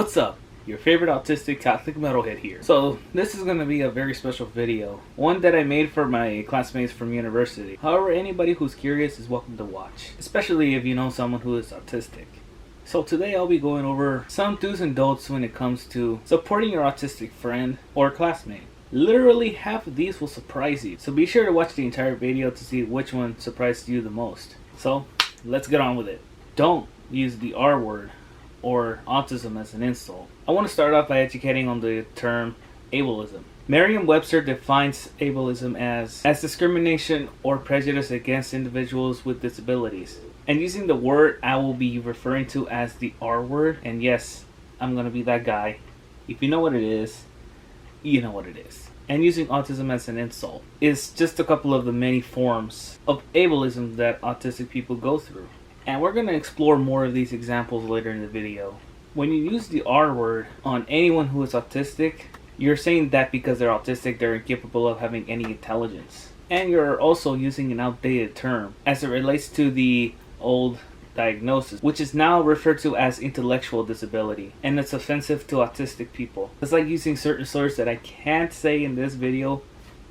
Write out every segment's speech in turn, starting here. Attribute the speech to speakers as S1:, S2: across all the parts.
S1: What's up? Your favorite autistic Catholic metalhead here. So this is going to be a very special video. One that I made for my classmates from university. However, anybody who's curious is welcome to watch. Especially if you know someone who is autistic. So today I'll be going over some do's and don'ts when it comes to supporting your autistic friend or classmate. Literally half of these will surprise you. So be sure to watch the entire video to see which one surprised you the most. So let's get on with it. Don't use the R word or autism as an insult. I want to start off by educating on the term ableism. Merriam-Webster defines ableism as discrimination or prejudice against individuals with disabilities. And using the word I will be referring to as the R word, and yes, I'm going to be that guy. If you know what it is, you know what it is. And using autism as an insult is just a couple of the many forms of ableism that autistic people go through. And we're going to explore more of these examples later in the video. When you use the R word on anyone who is autistic, you're saying that because they're autistic, they're incapable of having any intelligence. And you're also using an outdated term as it relates to the old diagnosis, which is now referred to as intellectual disability, and it's offensive to autistic people. It's like using certain slurs that I can't say in this video,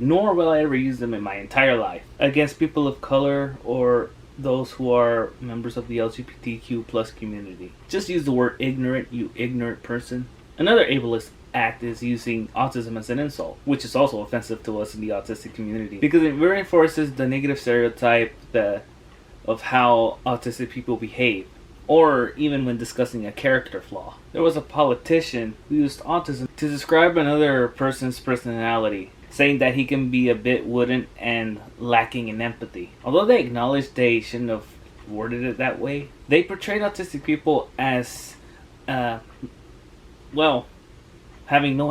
S1: nor will I ever use them in my entire life, against people of color or those who are members of the LGBTQ plus community. Just use the word ignorant, you ignorant person. Another ableist act is using autism as an insult, which is also offensive to us in the autistic community because it reinforces the negative stereotype of how autistic people behave, or even when discussing a character flaw. There was a politician who used autism to describe another person's personality, saying that he can be a bit wooden and lacking in empathy. Although they acknowledged they shouldn't have worded it that way, they portrayed autistic people as, having no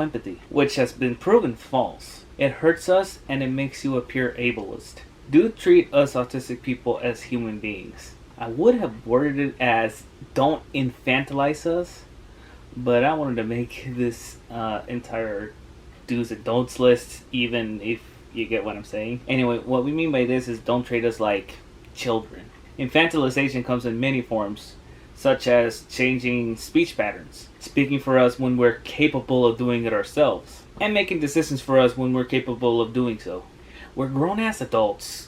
S1: empathy, which has been proven false. It hurts us and it makes you appear ableist. Do treat us autistic people as human beings. I would have worded it as don't infantilize us, but I wanted to make this entire do's and don'ts list, even if you get what I'm saying. Anyway, what we mean by this is don't treat us like children. Infantilization comes in many forms, such as changing speech patterns, speaking for us when we're capable of doing it ourselves, and making decisions for us when we're capable of doing so. We're grown-ass adults.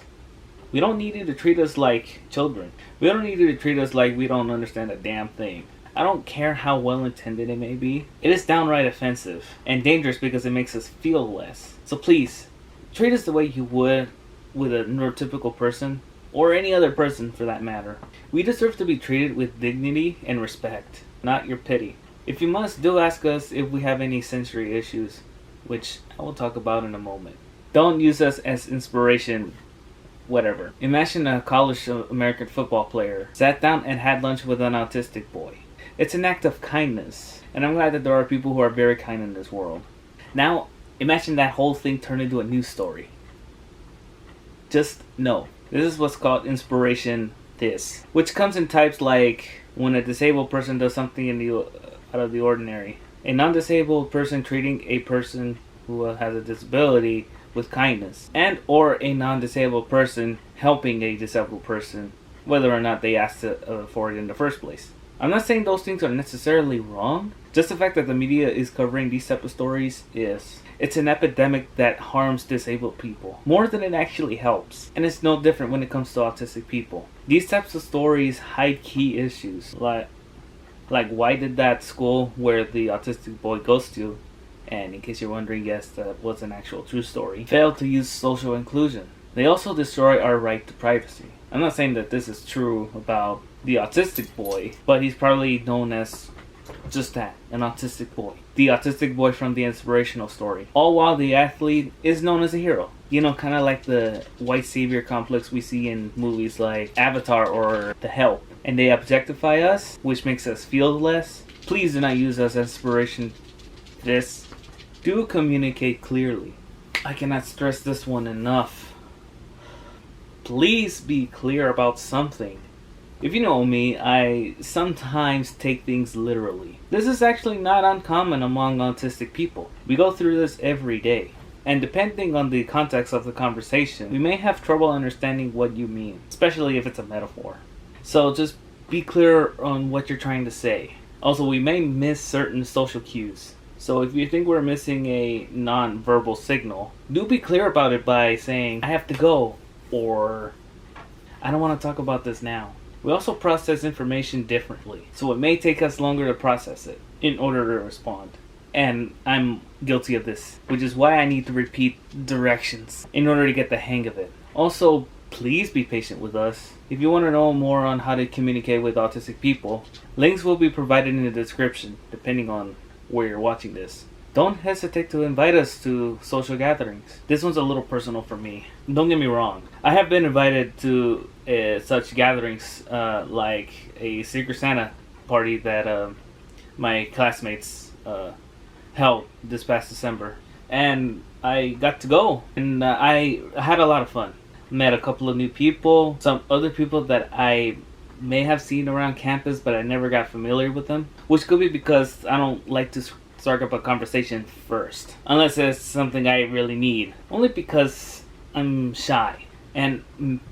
S1: We don't need you to treat us like children. We don't need you to treat us like we don't understand a damn thing. I don't care how well-intended it may be. It is downright offensive and dangerous because it makes us feel less. So please, treat us the way you would with a neurotypical person, or any other person for that matter. We deserve to be treated with dignity and respect, not your pity. If you must, do ask us if we have any sensory issues, which I will talk about in a moment. Don't use us as inspiration, whatever. Imagine a college American football player sat down and had lunch with an autistic boy. It's an act of kindness, and I'm glad that there are people who are very kind in this world. Now, imagine that whole thing turned into a news story. Just know, this is what's called inspiration this, which comes in types like when a disabled person does something out of the ordinary. A non-disabled person treating a person who has a disability with kindness, and or a non-disabled person helping a disabled person, whether or not they asked for it in the first place. I'm not saying those things are necessarily wrong, just the fact that the media is covering these type of stories is. It's an epidemic that harms disabled people more than it actually helps, and it's no different when it comes to autistic people. These types of stories hide key issues, like why did that school where the autistic boy goes to, and in case you're wondering, yes, that was an actual true story, failed to use social inclusion. They also destroy our right to privacy. I'm not saying that this is true about the autistic boy, but he's probably known as just that, an autistic boy. The autistic boy from the inspirational story. All while the athlete is known as a hero. You know, kind of like the white savior complex we see in movies like Avatar or The Help. And they objectify us, which makes us feel less. Please do not use us as inspiration. Do communicate clearly. I cannot stress this one enough. Please be clear about something. If you know me, I sometimes take things literally. This is actually not uncommon among autistic people. We go through this every day. And depending on the context of the conversation, we may have trouble understanding what you mean, especially if it's a metaphor. So just be clear on what you're trying to say. Also, we may miss certain social cues. So if you think we're missing a non-verbal signal, do be clear about it by saying, I have to go, or I don't want to talk about this now. We also process information differently, so it may take us longer to process it in order to respond. And I'm guilty of this, which is why I need to repeat directions in order to get the hang of it. Also, please be patient with us. If you want to know more on how to communicate with autistic people, links will be provided in the description, depending on where you're watching this. Don't hesitate to invite us to social gatherings. This one's a little personal for me. Don't get me wrong. I have been invited to such gatherings like a Secret Santa party that my classmates held this past December. And I got to go, and I had a lot of fun. Met a couple of new people, some other people that I may have seen around campus, but I never got familiar with them. Which could be because I don't like to start up a conversation first, unless it's something I really need. Only because I'm shy and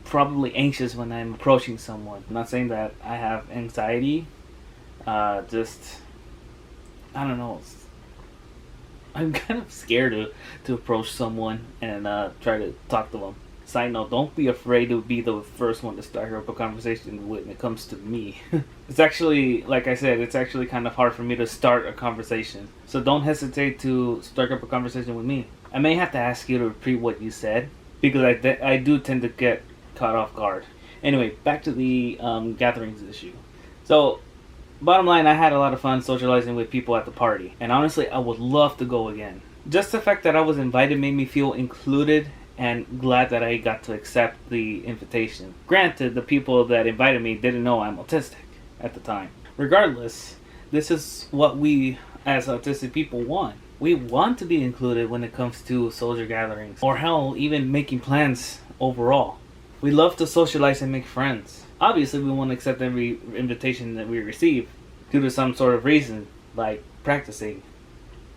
S1: probably anxious when I'm approaching someone. I'm not saying that I have anxiety, just, I don't know. I'm kind of scared to approach someone and try to talk to them. Side note, don't be afraid to be the first one to start up a conversation when it comes to me. It's actually, like I said, it's actually kind of hard for me to start a conversation. So don't hesitate to start up a conversation with me. I may have to ask you to repeat what you said, because I do tend to get caught off guard. Anyway, back to the gatherings issue. So, bottom line, I had a lot of fun socializing with people at the party. And honestly, I would love to go again. Just the fact that I was invited made me feel included and glad that I got to accept the invitation. Granted, the people that invited me didn't know I'm autistic at the time. Regardless, this is what we as autistic people want. We want to be included when it comes to social gatherings, or hell, even making plans overall. We love to socialize and make friends. Obviously, we want to accept every invitation that we receive due to some sort of reason, like practicing,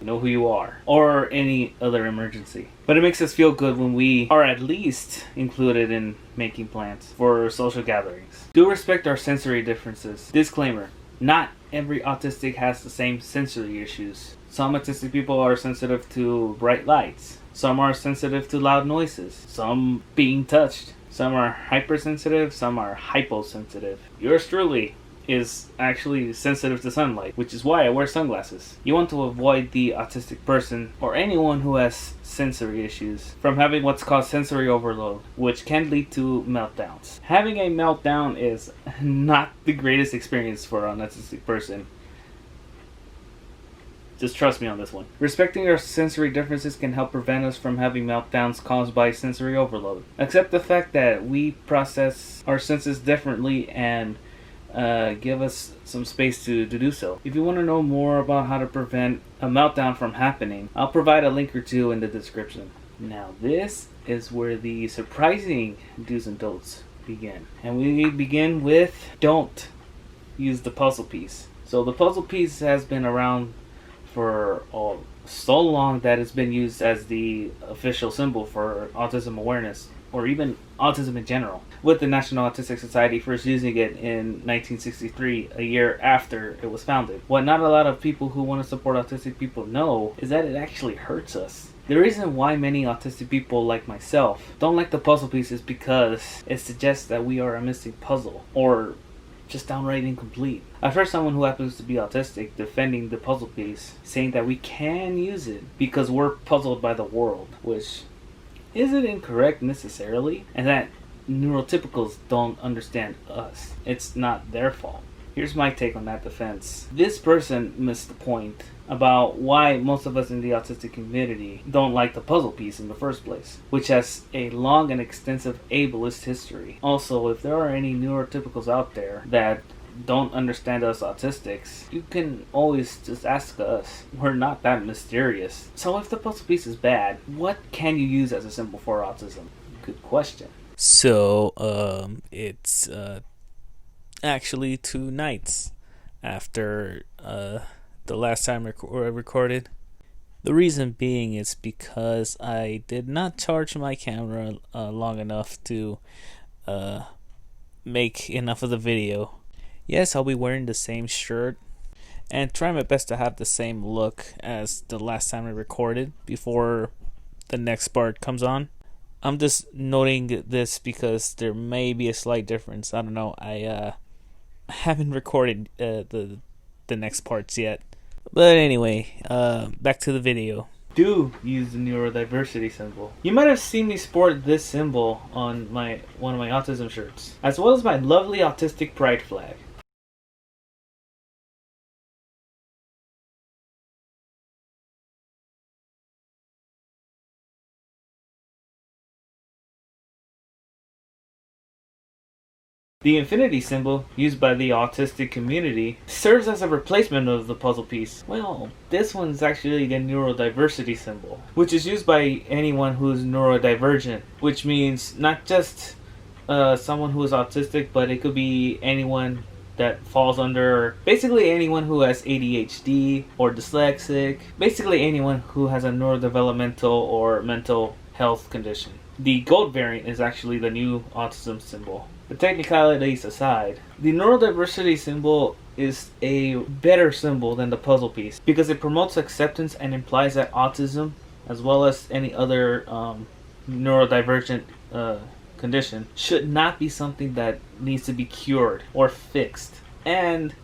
S1: you know who you are, or any other emergency. But it makes us feel good when we are at least included in making plans for social gatherings. Do respect our sensory differences. Disclaimer, not every autistic has the same sensory issues. Some autistic people are sensitive to bright lights. Some are sensitive to loud noises. Some being touched. Some are hypersensitive, some are hyposensitive. Yours truly is actually sensitive to sunlight, which is why I wear sunglasses. You want to avoid the autistic person, or anyone who has sensory issues, from having what's called sensory overload, which can lead to meltdowns. Having a meltdown is not the greatest experience for an autistic person. Just trust me on this one. Respecting our sensory differences can help prevent us from having meltdowns caused by sensory overload. Accept the fact that we process our senses differently and give us some space to do so. If you want to know more about how to prevent a meltdown from happening, I'll provide a link or two in the description. Now this is where the surprising do's and don'ts begin. And we begin with don't use the puzzle piece. So the puzzle piece has been around for so long that it's been used as the official symbol for autism awareness, or even autism in general, with the National Autistic Society first using it in 1963, a year after it was founded. What not a lot of people who want to support autistic people know is that it actually hurts us. The reason why many autistic people like myself don't like the puzzle piece is because it suggests that we are a missing puzzle, or just downright incomplete. I've heard someone who happens to be autistic defending the puzzle piece, saying that we can use it because we're puzzled by the world, which isn't incorrect necessarily, and that neurotypicals don't understand us. It's not their fault. Here's my take on that defense. This person missed the point about why most of us in the autistic community don't like the puzzle piece in the first place, which has a long and extensive ableist history. Also, if there are any neurotypicals out there that don't understand us autistics, you can always just ask us. We're not that mysterious. So if the puzzle piece is bad, what can you use as a symbol for autism? Good question.
S2: So, it's actually 2 nights after the last time I recorded. The reason being is because I did not charge my camera long enough to make enough of the video. Yes, I'll be wearing the same shirt and try my best to have the same look as the last time I recorded before the next part comes on. I'm just noting this because there may be a slight difference. I don't know. I haven't recorded the next parts yet. But anyway, back to the video.
S1: Do use the neurodiversity symbol. You might have seen me sport this symbol on one of my autism shirts, as well as my lovely autistic pride flag. The infinity symbol, used by the autistic community, serves as a replacement of the puzzle piece. Well, this one's actually the neurodiversity symbol, which is used by anyone who is neurodivergent, which means not just someone who is autistic, but it could be anyone that falls under, basically anyone who has ADHD or dyslexic, basically anyone who has a neurodevelopmental or mental health condition. The gold variant is actually the new autism symbol. The technicalities aside, the neurodiversity symbol is a better symbol than the puzzle piece because it promotes acceptance and implies that autism, as well as any other neurodivergent condition, should not be something that needs to be cured or fixed. And,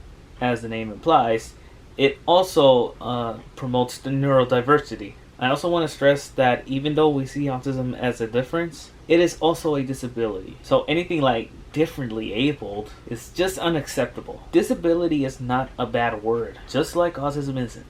S1: as the name implies, it also promotes the neurodiversity. I also want to stress that even though we see autism as a difference, it is also a disability. So anything like differently abled is just unacceptable. Disability is not a bad word, just like autism isn't.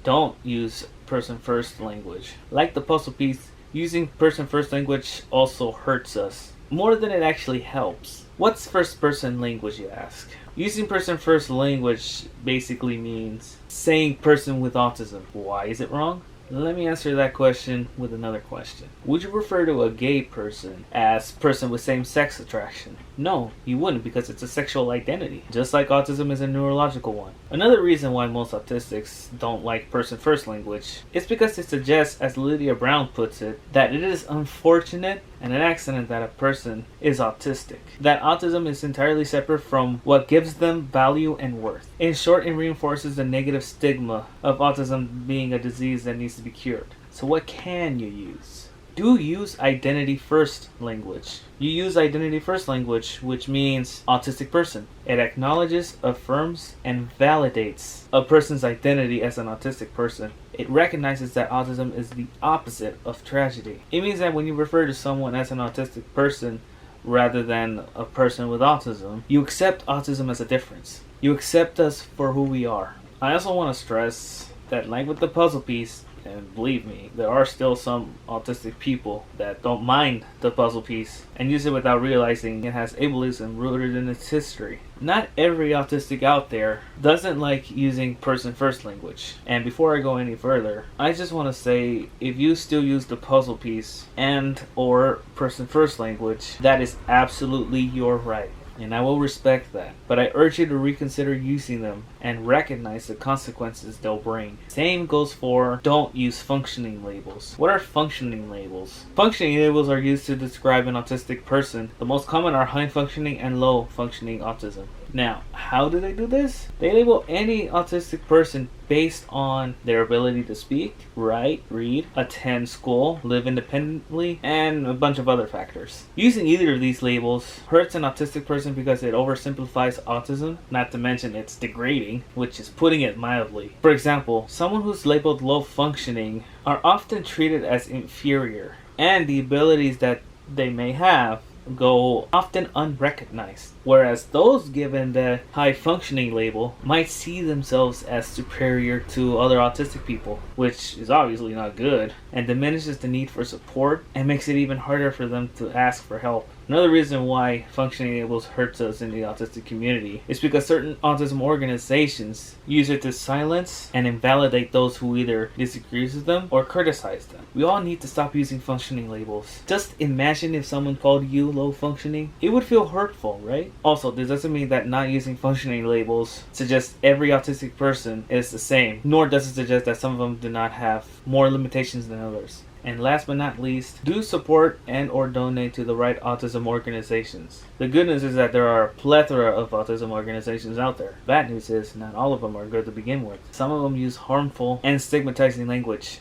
S1: Don't use person first language. Like the puzzle piece, using person first language also hurts us more than it actually helps. What's first person language, you ask? Using person first language basically means saying person with autism. Why is it wrong? Let me answer that question with another question. Would you refer to a gay person as person with same-sex attraction? No, you wouldn't, because it's a sexual identity, just like autism is a neurological one. Another reason why most autistics don't like person-first language is because it suggests, as Lydia Brown puts it, that it is unfortunate and an accident that a person is autistic. That autism is entirely separate from what gives them value and worth. In short, it reinforces the negative stigma of autism being a disease that needs to be cured. So what can you use? Do use identity first language. You use identity first language, which means autistic person. It acknowledges, affirms, and validates a person's identity as an autistic person. It recognizes that autism is the opposite of tragedy. It means that when you refer to someone as an autistic person rather than a person with autism, you accept autism as a difference. You accept us for who we are. I also want to stress that, like with the puzzle piece, and believe me, there are still some autistic people that don't mind the puzzle piece and use it without realizing it has ableism rooted in its history. Not every autistic out there doesn't like using person first language. And before I go any further, I just want to say, if you still use the puzzle piece and or person first language, that is absolutely your right. And I will respect that. But I urge you to reconsider using them and recognize the consequences they'll bring. Same goes for don't use functioning labels. What are functioning labels? Functioning labels are used to describe an autistic person. The most common are high functioning and low functioning autism. Now, how do they do this? They label any autistic person based on their ability to speak, write, read, attend school, live independently, and a bunch of other factors. Using either of these labels hurts an autistic person because it oversimplifies autism, not to mention it's degrading, which is putting it mildly. For example, someone who's labeled low functioning are often treated as inferior, and the abilities that they may have go often unrecognized, whereas those given the high functioning label might see themselves as superior to other autistic people, which is obviously not good and diminishes the need for support and makes it even harder for them to ask for help. Another reason why functioning labels hurts us in the autistic community is because certain autism organizations use it to silence and invalidate those who either disagree with them or criticize them. We all need to stop using functioning labels. Just imagine if someone called you low functioning. It would feel hurtful, right? Also, this doesn't mean that not using functioning labels suggests every autistic person is the same, nor does it suggest that some of them do not have more limitations than others. And last but not least, do support and or donate to the right autism organizations. The good news is that there are a plethora of autism organizations out there. Bad news is not all of them are good to begin with. Some of them use harmful and stigmatizing language,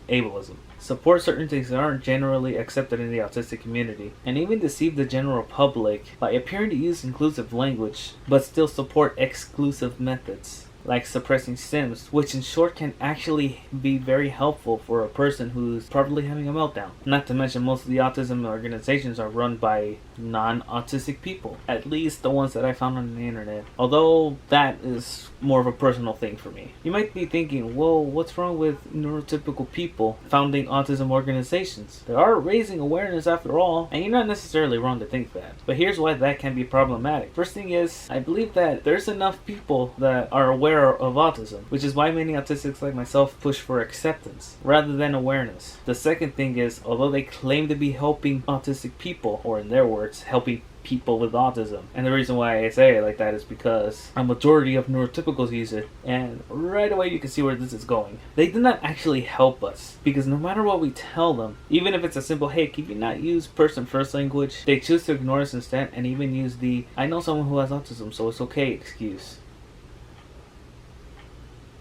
S1: ableism. Support certain things that aren't generally accepted in the autistic community, and even deceive the general public by appearing to use inclusive language, but still support exclusive methods, like suppressing Sims, which in short can actually be very helpful for a person who's probably having a meltdown. Not to mention most of the autism organizations are run by non-autistic people, at least the ones that I found on the internet, although that is more of a personal thing for me. You might be thinking, whoa, what's wrong with neurotypical people founding autism organizations? They are raising awareness after all, and you're not necessarily wrong to think that. But here's why that can be problematic. First thing is, I believe that there's enough people that are aware of autism, which is why many autistics like myself push for acceptance rather than awareness. The second thing is, although they claim to be helping autistic people, or in their words, helping people with autism, and the reason why I say it like that is because a majority of neurotypicals use it, and right away you can see where this is going. They do not actually help us, because no matter what we tell them, even if it's a simple, hey, can you not use person first language, they choose to ignore us instead, and even use the I know someone who has autism so it's okay excuse.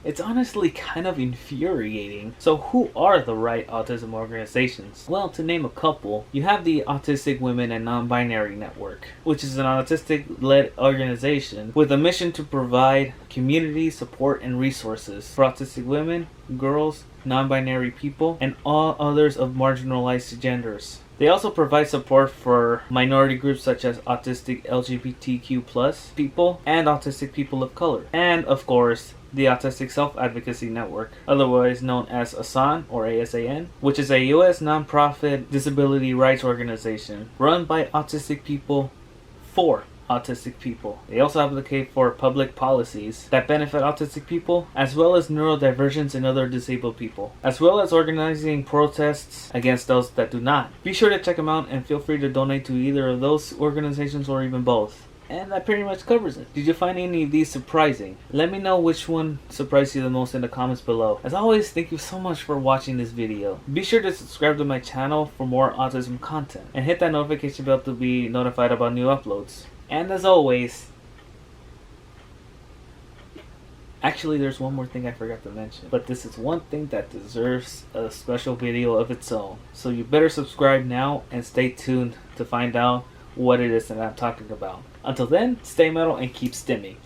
S1: It's honestly kind of infuriating. So who are the right autism organizations? Well, to name a couple, you have the Autistic Women and Non-Binary Network, which is an autistic-led organization with a mission to provide community support and resources for autistic women, girls, non-binary people, and all others of marginalized genders. They also provide support for minority groups such as autistic LGBTQ+ people and autistic people of color. And of course, the Autistic Self-Advocacy Network, otherwise known as ASAN or ASAN, which is a U.S. nonprofit disability rights organization run by autistic people for autistic people. They also advocate for public policies that benefit autistic people, as well as neurodivergence and other disabled people, as well as organizing protests against those that do not. Be sure to check them out and feel free to donate to either of those organizations or even both. And that pretty much covers it. Did you find any of these surprising? Let me know which one surprised you the most in the comments below. As always, thank you so much for watching this video. Be sure to subscribe to my channel for more autism content, and hit that notification bell to be notified about new uploads. And as always, actually there's one more thing I forgot to mention, but this is one thing that deserves a special video of its own. So you better subscribe now and stay tuned to find out what it is that I'm talking about. Until then, stay metal and keep stimming.